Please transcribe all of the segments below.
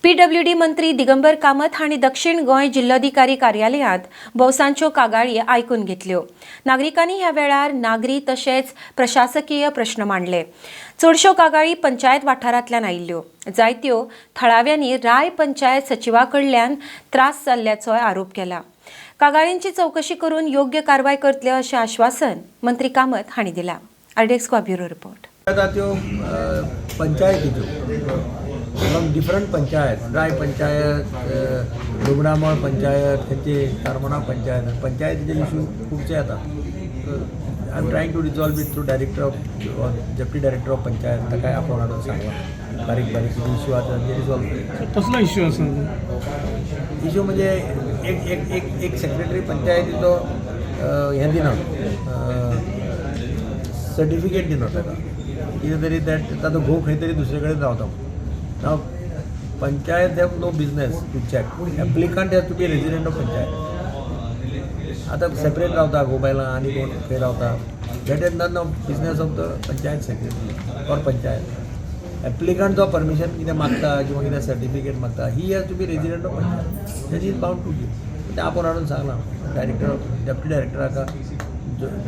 PWD मंत्री दिगंबर कामत हांणी दक्षिण गोंय जिल्हाधिकारी कार्यालयांत भौसांच्यो कागाळी आयकून घेतल्यो। नागरिकांनी ह्या वेळार नागरी तशेंच प्रशासकीय प्रश्न मांडले। चडश्यो कागाळी पंचायत वाठारांतल्यान आयिल्ल्यो। जायत्यो थळाव्यांनी राय पंचायत सचिवाकडल्यान त्रास जाल्ल्याचो आरोप केला। कागाळींची चौकशी करून योग्य कारवाय करतले अशें आश्वासन मंत्री कामत हांणी दिलां। RDX bureau report. From different panchayat, Raia panchayat, रुगणामळ पंचायत, खंयचे कारमना पंचायतीचे इशू खूबशे येतात। I am trying to resolve it through director of deputy director of panchayat, ताका आपण हाडून सांगला बारीक बारीक इशू आता ते रिजॉल्व। कसलो इशू आसा? इशू म्हणजे एक सेक्रेटरी पंचायतीचो हें दिना, सर्टिफिकेट दिना ताका, कितें तरी ताचो घोव खंय तरी दुसरे कडेन रावता। Now, panchayat have no business to check. Applicant has to be a resident of panchayat. आता separate रावता गोबायला आणि कोण खंय रावता, that is none of business of the panchayat secretary or panchayat. Applicant जो permission कितें मागता किंवा कितें सर्टिफिकेट मागता, he has to be resident of panchayat. That is bound to give. ते आपण हाडून सांगला डायरेक्टर डेप्युटी डायरेक्टराका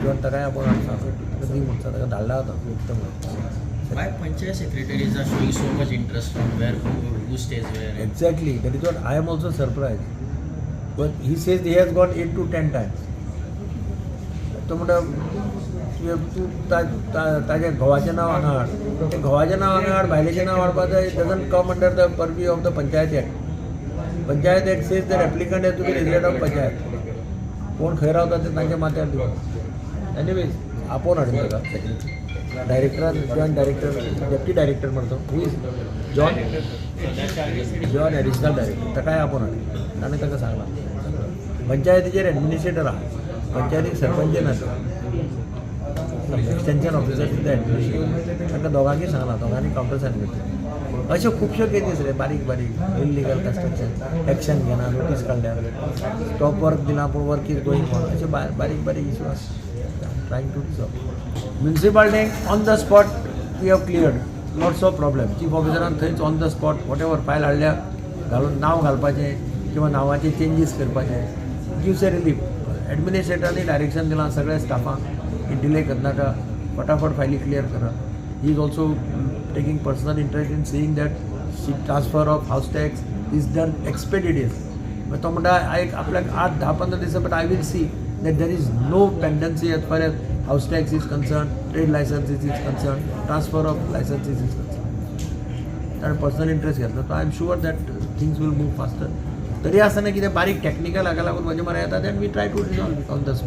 जोन ताका आपण हाडून सांगला दी म्हणटा ताका धाडला होता। Why panchayat secretaries are showing so much interest from where, who stays where? Exactly, that is what I am also surprised. But he says he has gone 8 to 10 times. तो म्हणटा तूं ताजें घोवाचें नांव हांगा हाड, तें घोवाचें नांव हांगा हाड, बायलेचें नांव हाडपा जाय, it doesn't come under the purview of the panchayat act. Panchayat act says that applicant has to be resident of panchayat. कोण खंय रावता तें तांच्या माथ्यार दिवप. एनीवेज आपोवन हाडून ताका secretary director, joint director, deputy director म्हणतो, who is John additional director, ताकाय आपण हाडून ताणें ताका सांगलां पंचायतीचेर एडमिनिस्ट्रेटर आहा, पंचायतीक सरपंच नासता, एक्सटेंशन ऑफिसर सुद्दां एडमिनिस्ट्रेटर, तांकां दोगांनी सांगलां, दोगांनी कावंटर सायन करता. अश्यो खुबश्यो केसीस रे, बारीक बारीक इलिगल कन्स्ट्रक्शन, एक्शन घेना, नोटीस काडल्या, स्टॉप वर्क दिना पूण वर्क इज गोईंग ऑन, अशे बारीक बारीक इशू आसा. Trying to resolve. Municipality on the spot we have cleared lots of problem. Chief officer थंयच on the spot whatever file हाडल्या घालून नांव घालपाचें किंवा नांवाचे चेंजीस करपाचे, gives a relief. एडमिनिस्ट्रेटरांनी डायरेक्शन दिलां सगळ्या स्टाफांक की डिले करनाका, फटाफट फायली क्लियर करा. He is also taking personal interest in seeing that transfer of house tax is done expeditious. तो म्हणटा आपल्याक 8-10-15 दिसा but I will see that there is no pendency as far as house tax is concerned, trade licenses is concerned, transfer of licenses is concerned. And personal interest घेतला, so I am sure that things will move faster. तरी असताना कितें बारीक technical हाका लागून मजा मारा येता, then we try to resolve it on the spot.